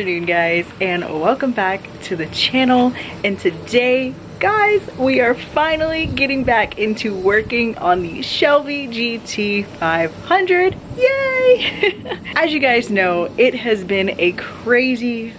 afternoon, guys, and welcome back to the channel. And today, guys, we are finally getting back into working on the Shelby GT500. Yay! As you guys know, it has been a crazy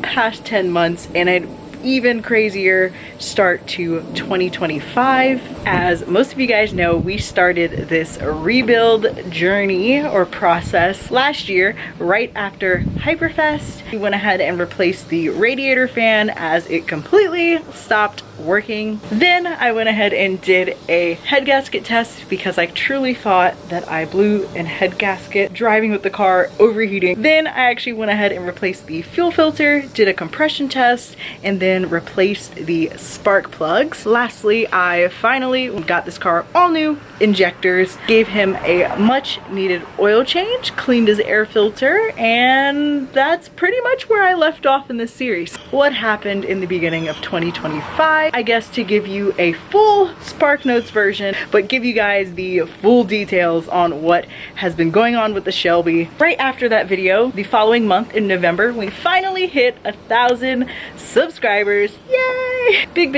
past 10 months, and an even crazier start to 2025. As most of you guys know, we started this rebuild journey or process last year right after Hyperfest. We went ahead and replaced the radiator fan as it completely stopped working. Then I went ahead and did a head gasket test because I truly thought that I blew a head gasket driving with the car overheating. Then I actually went ahead and replaced the fuel filter, did a compression test, and then replaced the spark plugs. Lastly, I finally got this car all new injectors, gave him a much needed oil change, cleaned his air filter, and that's pretty much where I left off in this series. What happened in the beginning of 2025, I guess, to give you a full Spark Notes version, but give you guys the full details on what has been going on with the Shelby. Right after that video, the following month in November, we finally hit 1,000 subscribers. Yay! Big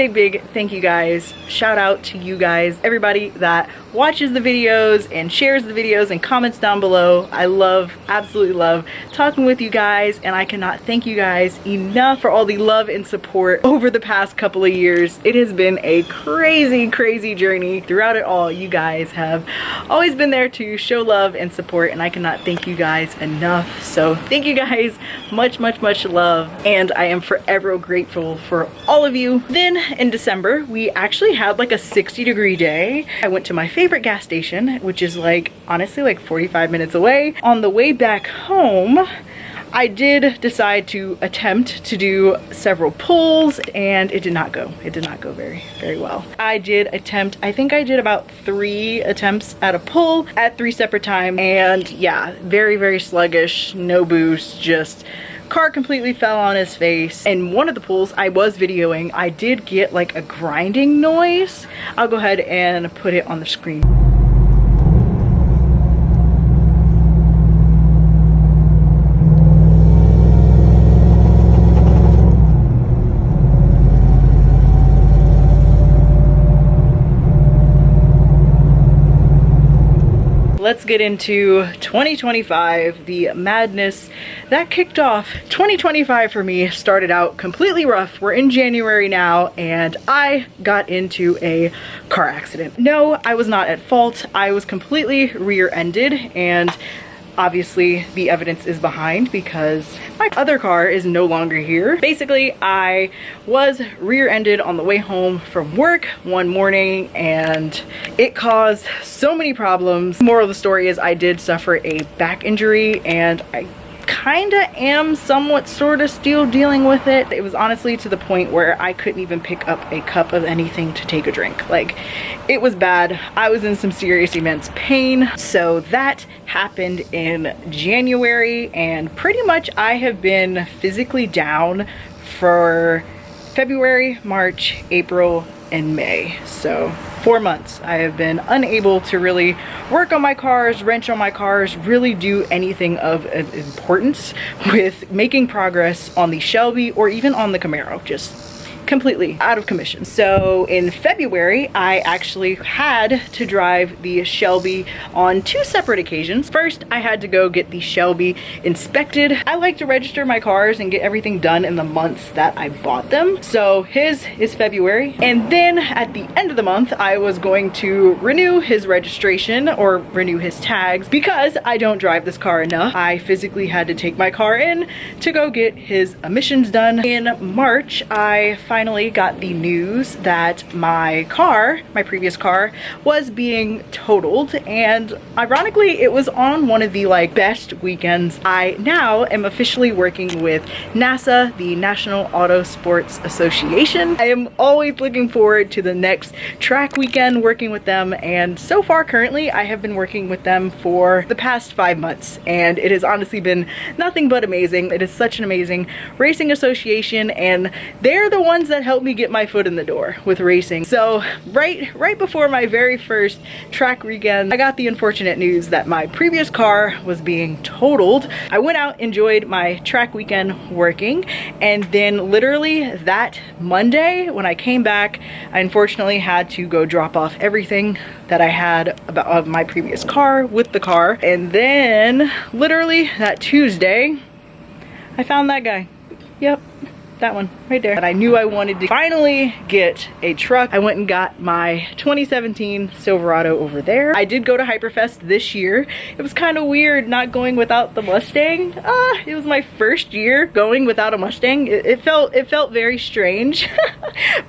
thank you guys. Shout out to you guys, everybody that watches the videos and shares the videos and comments down below. I absolutely love talking with you guys, and I cannot thank you guys enough for all the love and support over the past couple of years. It has been a crazy journey. Throughout it all, you guys have always been there to show love and support, and I cannot thank you guys enough. So thank you guys, much love, and I am forever grateful for all of you. Then in December, we actually had like a 60-degree day. I went to my favorite gas station, which is like honestly like 45 minutes away. On the way back home, I did decide to attempt to do several pulls, and it did not go very well. I think I did about 3 attempts at a pull at 3 separate times, and yeah, very sluggish, no boost, just car completely fell on his face. And one of the pulls I was videoing, I did get like a grinding noise. I'll go ahead and put it on the screen. Let's get into 2025, the madness that kicked off. 2025 for me started out completely rough. We're in January now, and I got into a car accident. No, I was not at fault. I was completely rear-ended, and obviously the evidence is behind because my other car is no longer here. Basically, I was rear-ended on the way home from work one morning, and it caused so many problems. Moral of the story is I did suffer a back injury, and I kinda am somewhat sorta still dealing with it. It was honestly to the point where I couldn't even pick up a cup of anything to take a drink. Like, it was bad. I was in some serious immense pain. So that happened in January, and pretty much I have been physically down for February, March, April, and May. So 4 months I have been unable to really work on my cars, wrench on my cars, really do anything of importance with making progress on the Shelby or even on the Camaro. Just completely out of commission. So in February, I actually had to drive the Shelby on 2 separate occasions. First, I had to go get the Shelby inspected. I like to register my cars and get everything done in the months that I bought them. So his is February. And then at the end of the month, I was going to renew his registration or renew his tags because I don't drive this car enough. I physically had to take my car in to go get his emissions done. In March, I finally got the news that my previous car was being totaled, and ironically it was on one of the like best weekends. I now am officially working with NASA, the National Auto Sports Association. I am always looking forward to the next track weekend working with them, and so far currently I have been working with them for the past 5 months, and it has honestly been nothing but amazing. It is such an amazing racing association, and they're the ones ones that helped me get my foot in the door with racing. So right before my very first track weekend, I got the unfortunate news that my previous car was being totaled. I went out, enjoyed my track weekend working, and then literally that Monday when I came back, I unfortunately had to go drop off everything that I had of my previous car with the car. And then literally that Tuesday, I found that guy. Yep, that one right there. And I knew I wanted to finally get a truck. I went and got my 2017 Silverado over there. I did go to Hyperfest this year. It was kind of weird not going without the Mustang. It was my first year going without a Mustang. It felt very strange.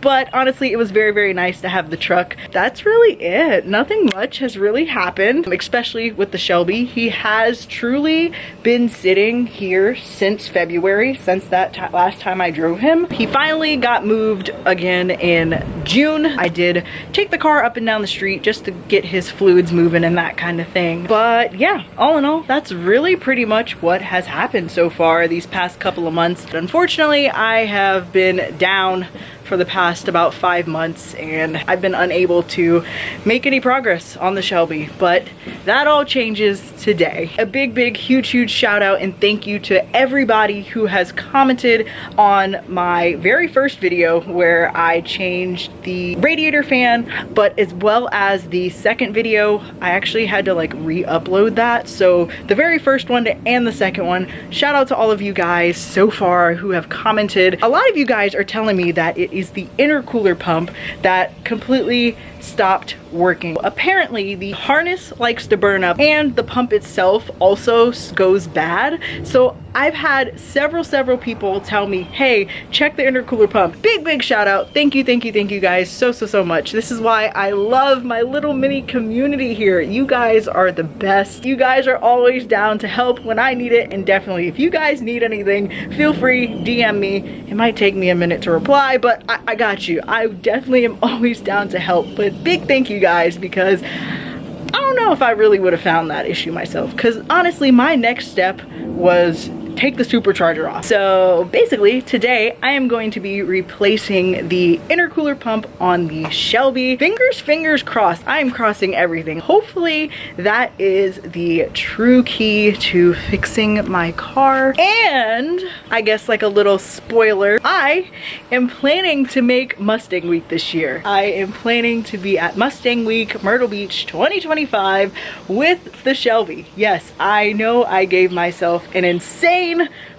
But honestly, it was very, very nice to have the truck. That's really it. Nothing much has really happened, especially with the Shelby. He has truly been sitting here since February, since that last time I drove him. He finally got moved again in June. I did take the car up and down the street just to get his fluids moving and that kind of thing. But yeah, all in all, that's really pretty much what has happened so far these past couple of months. Unfortunately, I have been down for the past about 5 months and I've been unable to make any progress on the Shelby, but that all changes today. A big huge shout out and thank you to everybody who has commented on my very first video where I changed the radiator fan, but as well as the second video, I actually had to like re-upload that. So the very first one and the second one, shout out to all of you guys so far who have commented. A lot of you guys are telling me that it is the intercooler pump that completely stopped working. Apparently the harness likes to burn up and the pump itself also goes bad. So I've had several people tell me, hey, check the intercooler pump. Big shout out. Thank you guys so much. This is why I love my little mini community here. You guys are the best. You guys are always down to help when I need it, and definitely if you guys need anything, feel free, DM me. It might take me a minute to reply, but I got you. I definitely am always down to help. But big thank you guys, because I don't know if I really would have found that issue myself, because honestly my next step was take the supercharger off. So basically today I am going to be replacing the intercooler pump on the Shelby. Fingers crossed. I am crossing everything. Hopefully that is the true key to fixing my car. And I guess like a little spoiler, I am planning to make Mustang Week this year. I am planning to be at Mustang Week Myrtle Beach 2025 with the Shelby. Yes, I know I gave myself an insane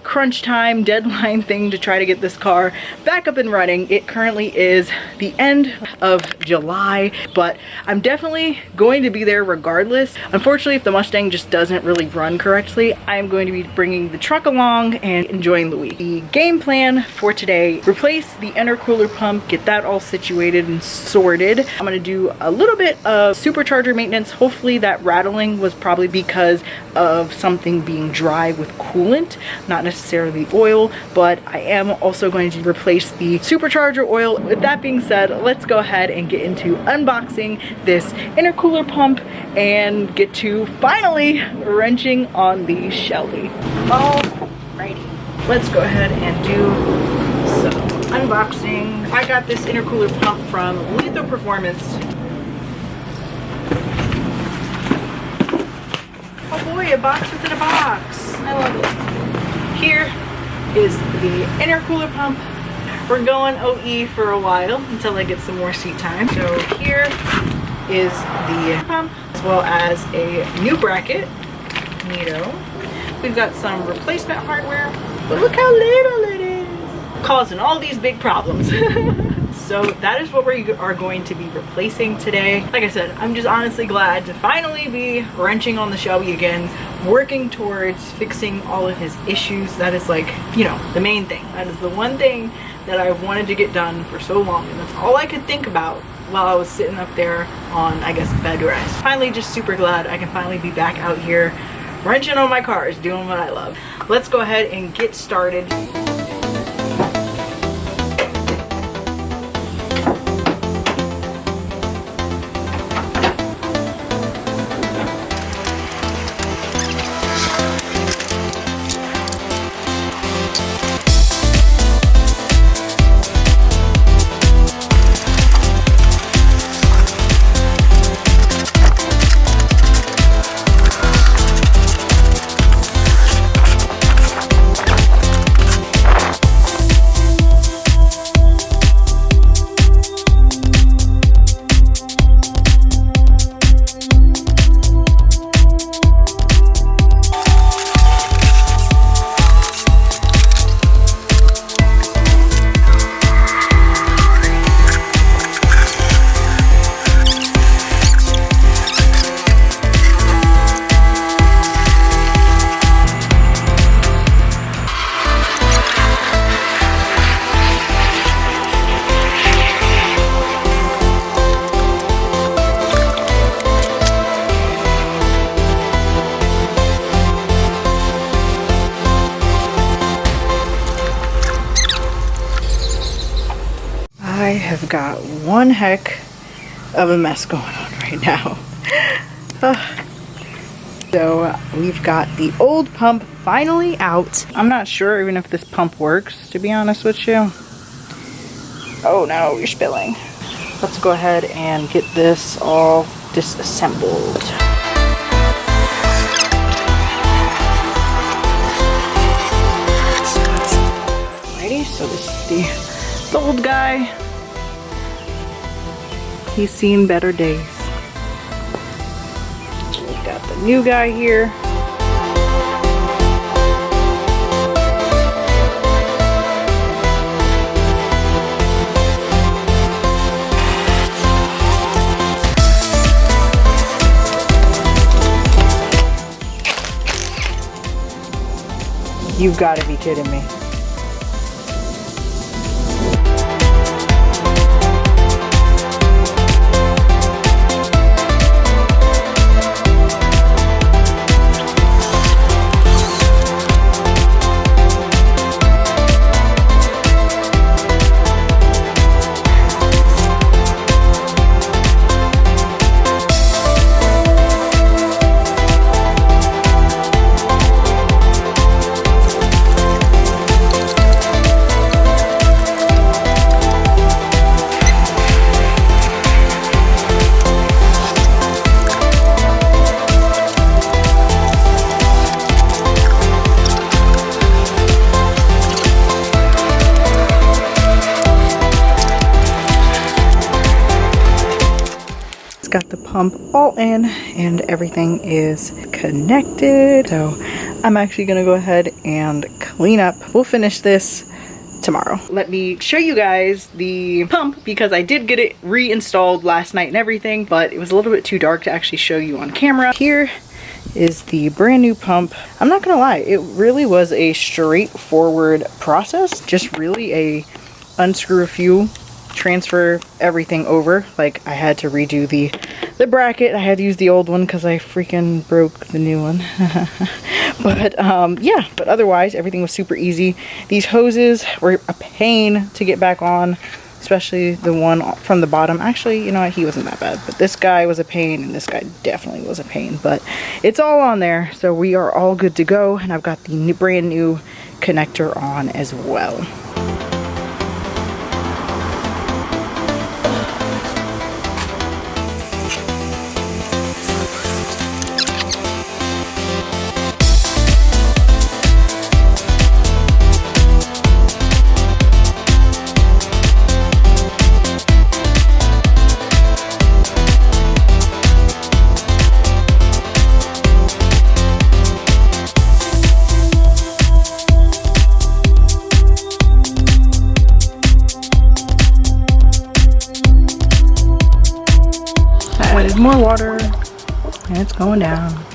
crunch time deadline thing to try to get this car back up and running. It currently is the end of July, but I'm definitely going to be there regardless. Unfortunately, if the Mustang just doesn't really run correctly, I am going to be bringing the truck along and enjoying the week. The game plan for today, replace the intercooler pump, get that all situated and sorted. I'm going to do a little bit of supercharger maintenance. Hopefully that rattling was probably because of something being dry with coolant, not necessarily oil, but I am also going to replace the supercharger oil. With that being said, let's go ahead and get into unboxing this intercooler pump and get to finally wrenching on the Shelby. Alrighty, let's go ahead and do some unboxing. I got this intercooler pump from Lethal Performance. Oh boy, a box within a box. I love it. Here is the intercooler pump. We're going OE for a while until I get some more seat time. So here is the pump as well as a new bracket. Neato. We've got some replacement hardware, but look how little it is, causing all these big problems. So that is what we are going to be replacing today. Like I said, I'm just honestly glad to finally be wrenching on the Shelby again, working towards fixing all of his issues. That is like, you know, the main thing. That is the one thing that I wanted to get done for so long, and that's all I could think about while I was sitting up there on, I guess, bed rest. Finally, just super glad I can finally be back out here wrenching on my cars, doing what I love. Let's go ahead and get started. I've got one heck of a mess going on right now. So we've got the old pump finally out. I'm not sure even if this pump works, to be honest with you. Oh no, you're spilling. Let's go ahead and get this all disassembled. Alrighty, so this is the old guy. He's seen better days. We've got the new guy here. You've got to be kidding me. Got the pump all in and everything is connected, so I'm actually gonna go ahead and clean up. We'll finish this tomorrow. Let me show you guys the pump because I did get it reinstalled last night and everything, but it was a little bit too dark to actually show you on camera. Here is the brand new pump. I'm not gonna lie, it really was a straightforward process. Just really a unscrew a few, transfer everything over. Like I had to redo the bracket. I had to use the old one because I freaking broke the new one. But yeah, but otherwise everything was super easy. These hoses were a pain to get back on, especially the one from the bottom. Actually, you know what, he wasn't that bad, but this guy was a pain and this guy definitely was a pain, but it's all on there, so we are all good to go. And I've got the brand new connector on as well. More water and it's going down.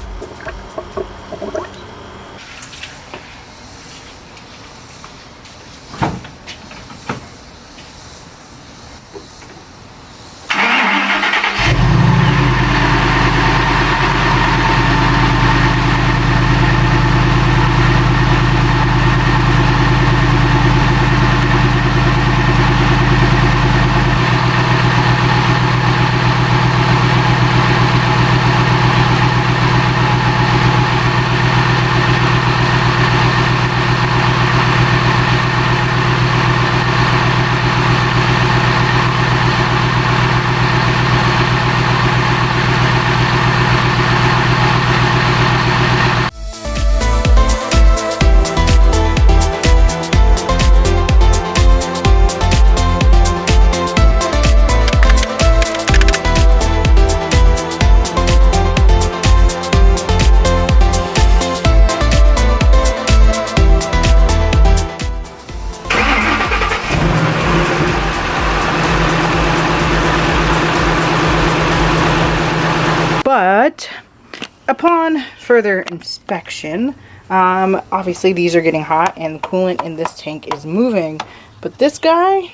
But upon further inspection, obviously these are getting hot and the coolant in this tank is moving, but this guy,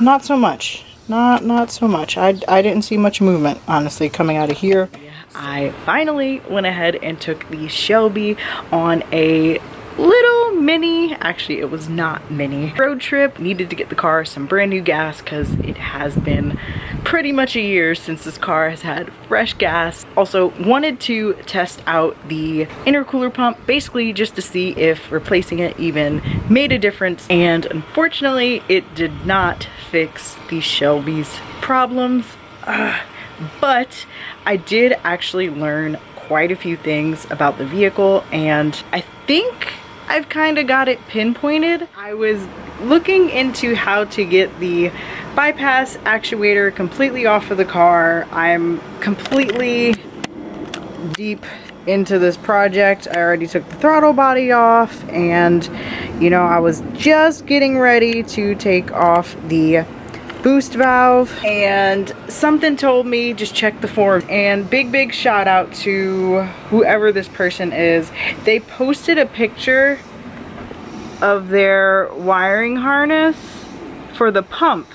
not so much. Not so much. I didn't see much movement, honestly, coming out of here. I finally went ahead and took the Shelby on a little mini, actually it was not mini, road trip. Needed to get the car some brand new gas because it has been pretty much a year since this car has had fresh gas. Also wanted to test out the intercooler pump, basically just to see if replacing it even made a difference, and unfortunately it did not fix the Shelby's problems. But I did actually learn quite a few things about the vehicle, and I think I've kind of got it pinpointed. I was looking into how to get the bypass actuator completely off of the car. I'm completely deep into this project. I already took the throttle body off, and you know, I was just getting ready to take off the boost valve, and something told me just check the form. And big shout out to whoever this person is. They posted a picture of their wiring harness for the pump.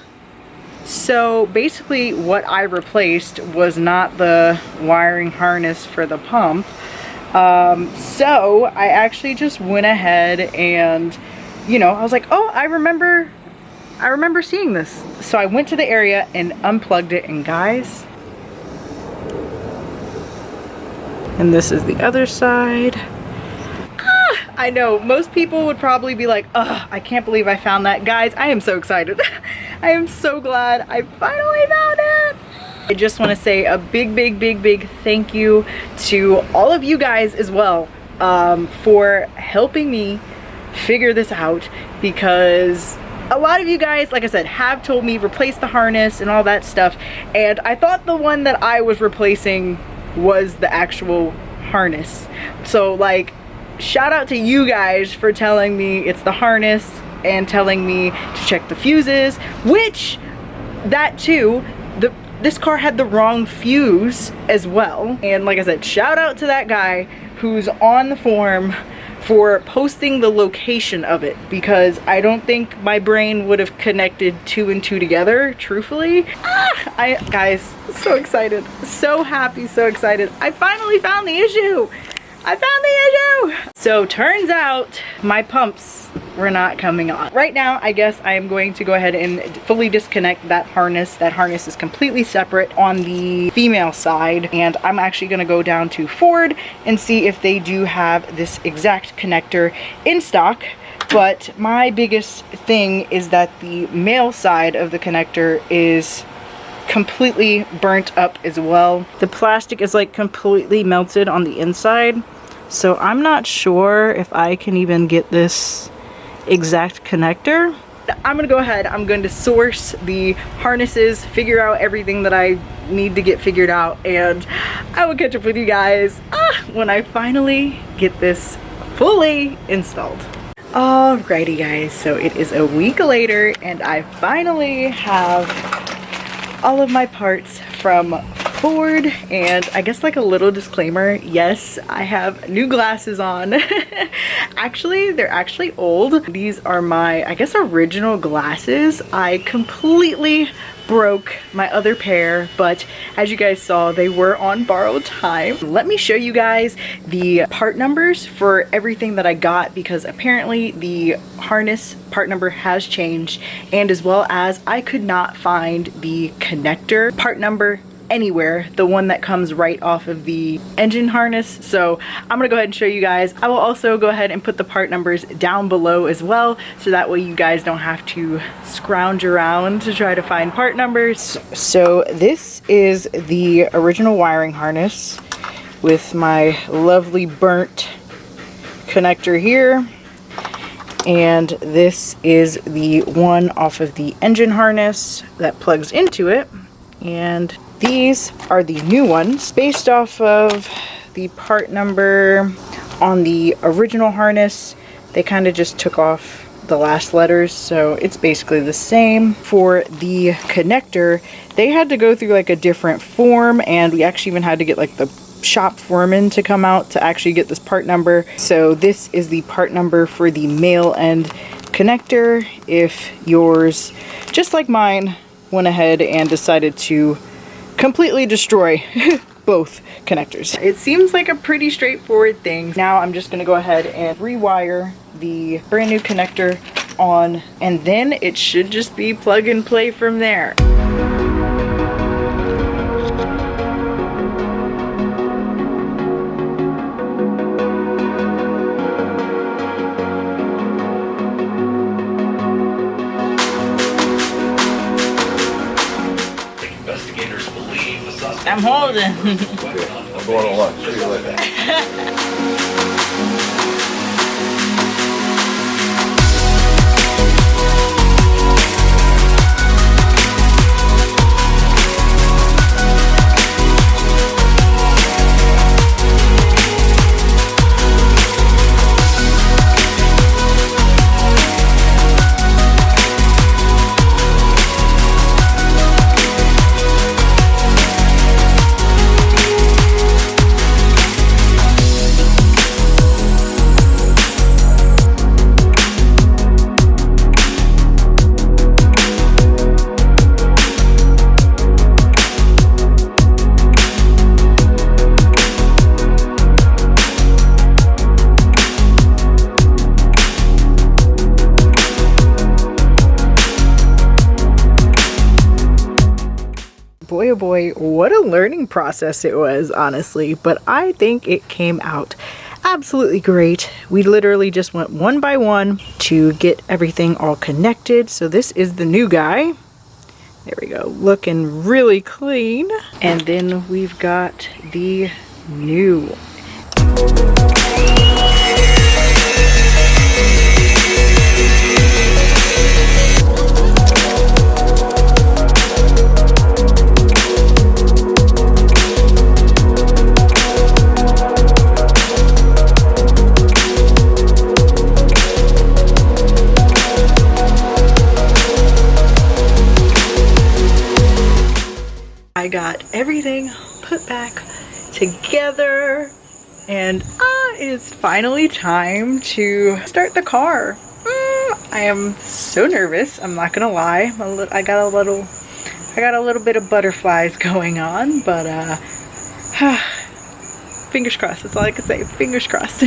So basically what I replaced was not the wiring harness for the pump. So I actually just went ahead and, you know, I was like, oh, I remember seeing this. So I went to the area and unplugged it, and guys, and this is the other side. I know most people would probably be like, ugh, I can't believe I found that. Guys, I am so excited. I am so glad I finally found it. I just want to say a big thank you to all of you guys as well, for helping me figure this out, because a lot of you guys, like I said, have told me replace the harness and all that stuff, and I thought the one that I was replacing was the actual harness. So like, shout out to you guys for telling me it's the harness and telling me to check the fuses, which that too, this car had the wrong fuse as well. And like I said, shout out to that guy who's on the form for posting the location of it, because I don't think my brain would have connected 2 and 2 together, truthfully. Guys, so excited, so happy, so excited. I finally found the issue. I found the issue. So turns out my pumps were not coming on. Right now, I guess I am going to go ahead and fully disconnect that harness. That harness is completely separate on the female side, and I'm actually gonna go down to Ford and see if they do have this exact connector in stock. But my biggest thing is that the male side of the connector is completely burnt up as well. The plastic is like completely melted on the inside, so I'm not sure if I can even get this exact connector. I'm gonna go ahead, I'm going to source the harnesses, figure out everything that I need to get figured out, and I will catch up with you guys when I finally get this fully installed. Alrighty guys, so it is a week later and I finally have all of my parts from Ford, and I guess like a little disclaimer, yes, I have new glasses on. Actually, they're actually old. These are my, I guess, original glasses. I completely broke my other pair, but as you guys saw, they were on borrowed time. Let me show you guys the part numbers for everything that I got, because apparently the harness part number has changed, and as well as I could not find the connector part number anywhere, the one that comes right off of the engine harness. So I'm gonna go ahead and show you guys. I will also go ahead and put the part numbers down below as well, so that way you guys don't have to scrounge around to try to find part numbers. So this is the original wiring harness with my lovely burnt connector here, and this is the one off of the engine harness that plugs into it, and these are the new ones based off of the part number on the original harness. They kind of just took off the last letters, so it's basically the same. For the connector, they had to go through like a different form, and we actually even had to get like the shop foreman to come out to actually get this part number. So this is the part number for the male end connector. If yours, just like mine, went ahead and decided to completely destroy both connectors. It seems like a pretty straightforward thing. Now I'm just gonna go ahead and rewire the brand new connector on, and then it should just be plug and play from there. I'm holding. I'm going on lunch. See you later. Boy, oh boy, what a learning process it was, honestly, but I think it came out absolutely great. We literally just went one by one to get everything all connected. So this is the new guy. There we go, looking really clean. And then we've got the new. I got everything put back together, and it's finally time to start the car. I am so nervous, I'm not gonna lie. I got a little bit of butterflies going on, but fingers crossed, that's all I can say. Fingers crossed.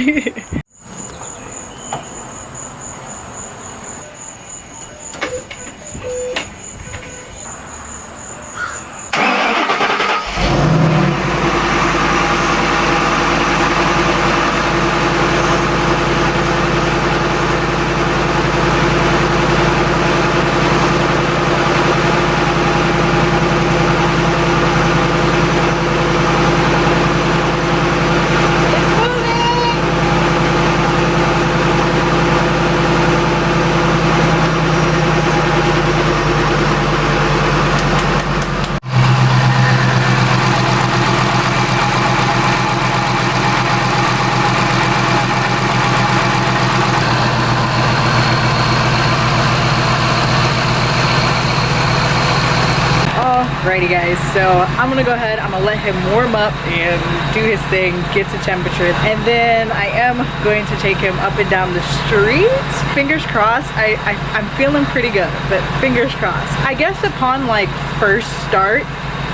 Alrighty guys, so I'm gonna go ahead, I'm gonna let him warm up and do his thing, get to temperature, and then I am going to take him up and down the street. Fingers crossed. I'm feeling pretty good, but fingers crossed. I guess upon like first start,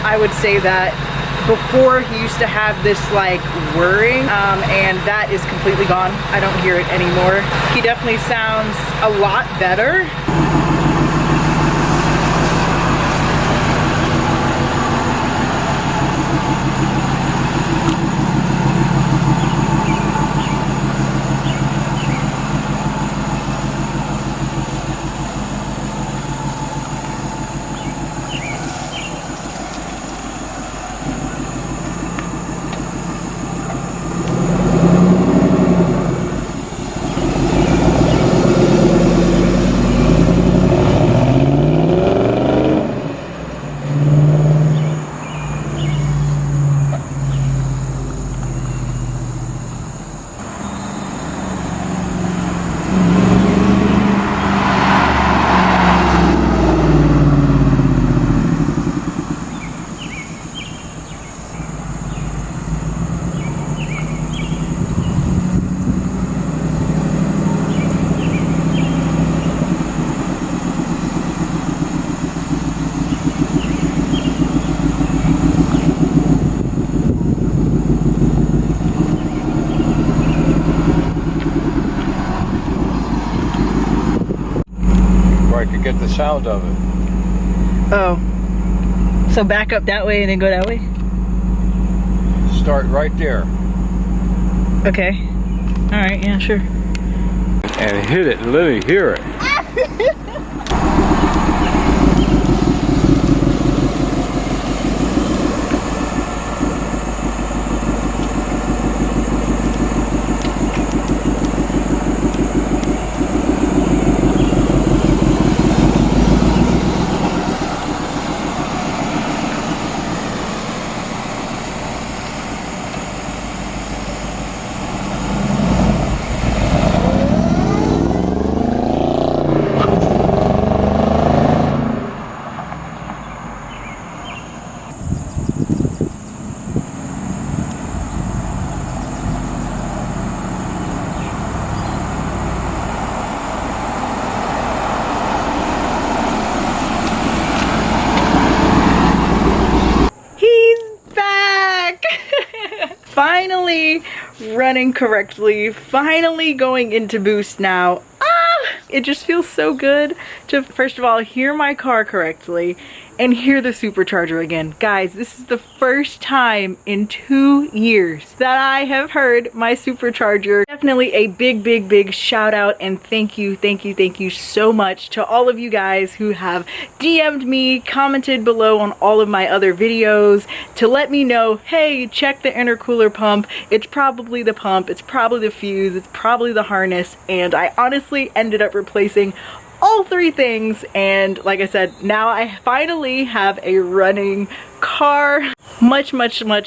I would say that before he used to have this like whirring, and that is completely gone. I don't hear it anymore. He definitely sounds a lot better. get the sound of it. Oh. So back up that way and then go that way? Start right there. Okay. Alright, yeah, sure. And hit it and let me hear it. Finally running correctly, finally going into boost now. It just feels so good to, first of all, hear my car correctly and hear the supercharger again. Guys, this is the first time in 2 years that I have heard my supercharger. Definitely a big shout out and thank you so much to all of you guys who have DM'd me, commented below on all of my other videos to let me know, hey, check the intercooler pump. It's probably the pump, it's probably the fuse, it's probably the harness, and I honestly ended up replacing all 3 things, and like I said, now I finally have a running car. Much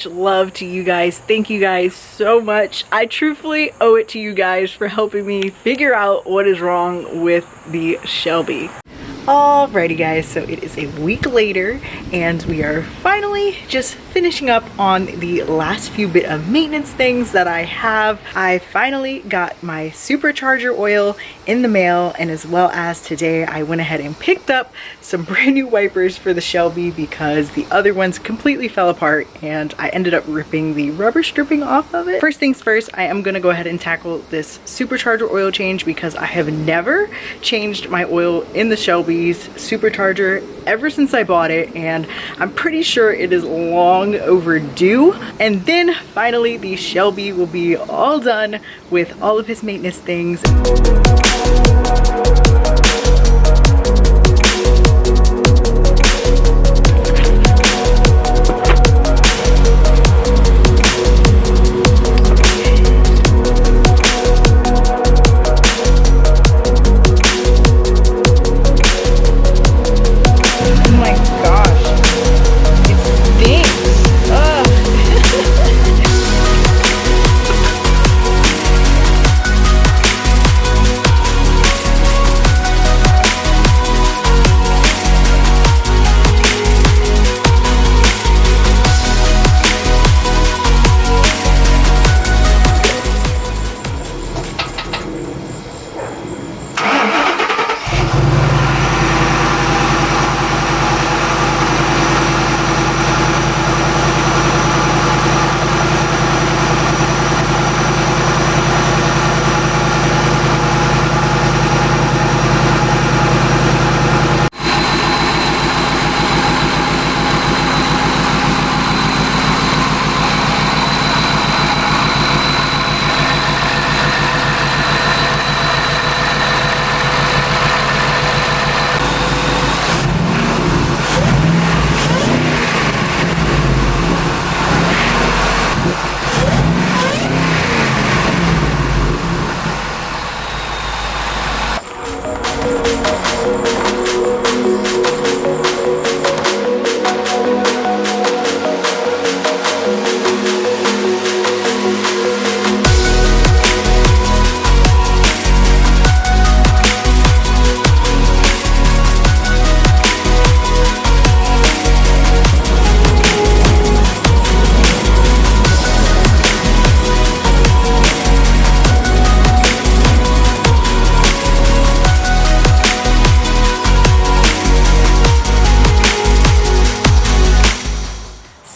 love to you guys. Thank you guys so much. I truthfully owe it to you guys for helping me figure out what is wrong with the Shelby. Alrighty guys, so it is a week later and we are finally just finishing up on the last few bit of maintenance things that I have. I finally got my supercharger oil in the mail, and as well as today I went ahead and picked up some brand new wipers for the Shelby because the other ones completely fell apart and I ended up ripping the rubber stripping off of it. First things first, I am gonna go ahead and tackle this supercharger oil change because I have never changed my oil in the Shelby supercharger ever since I bought it, and I'm pretty sure it is long overdue. And then finally the Shelby will be all done with all of his maintenance things.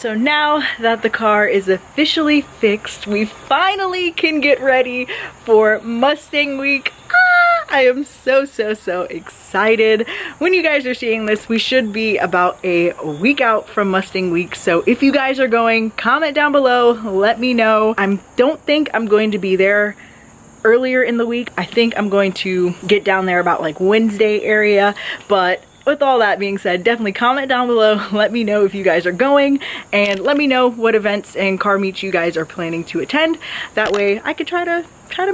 So now that the car is officially fixed, we finally can get ready for Mustang week. I am so excited. When you guys are seeing this, we should be about a week out from Mustang Week. So if you guys are going, comment down below, let me know. I don't think I'm going to be there earlier in the week. I think I'm going to get down there about like Wednesday area, but with all that being said, definitely comment down below, let me know if you guys are going, and let me know what events and car meets you guys are planning to attend. That way I could try to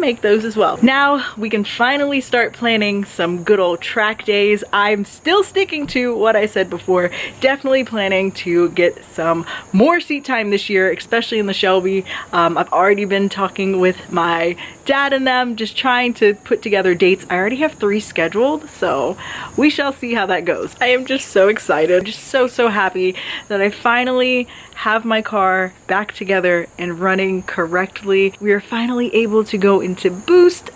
make those as well. Now we can finally start planning some good old track days. I'm still sticking to what I said before, definitely planning to get some more seat time this year, especially in the Shelby. I've already been talking with my dad and them, just trying to put together dates. I already have 3 scheduled, so we shall see how that goes. I am just so excited, just so happy that I finally have my car back together and running correctly. We are finally able to go into boost.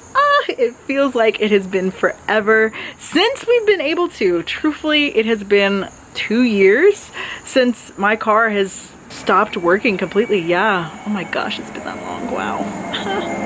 It feels like it has been forever since we've been able to. Truthfully, it has been 2 years since my car has stopped working completely. Yeah, oh my gosh, it's been that long. Wow.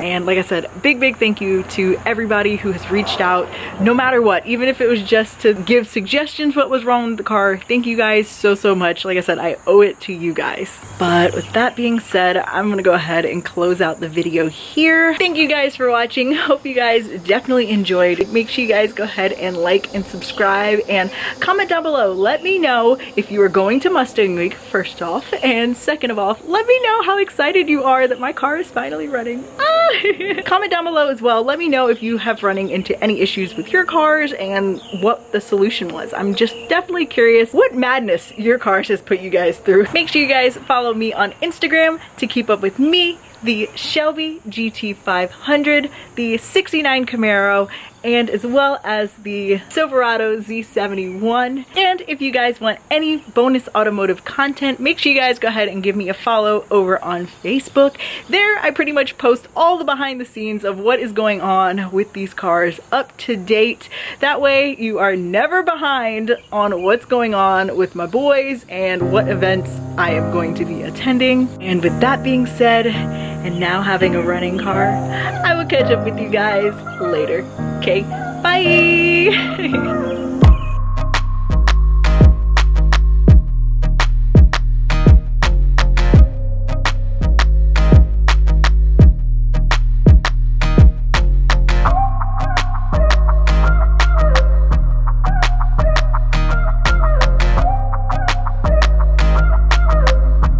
And like I said, big thank you to everybody who has reached out, no matter what, even if it was just to give suggestions what was wrong with the car. Thank you guys so much. Like I said, I owe it to you guys. But with that being said, I'm gonna go ahead and close out the video here. Thank you guys for watching. Hope you guys definitely enjoyed. Make sure you guys go ahead and like and subscribe and comment down below. Let me know if you are going to Mustang Week, first off, and second of all, let me know how excited you are that my car is finally running. Comment down below as well. Let me know if you have running into any issues with your cars and what the solution was. I'm just definitely curious what madness your cars has put you guys through. Make sure you guys follow me on Instagram to keep up with me, the Shelby GT500, the 69 Camaro, and as well as the Silverado Z71. And if you guys want any bonus automotive content, make sure you guys go ahead and give me a follow over on Facebook. There I pretty much post all the behind the scenes of what is going on with these cars up to date. That way you are never behind on what's going on with my boys and what events I am going to be attending. And with that being said, and now having a running car, I will catch up with you guys later. Okay, bye!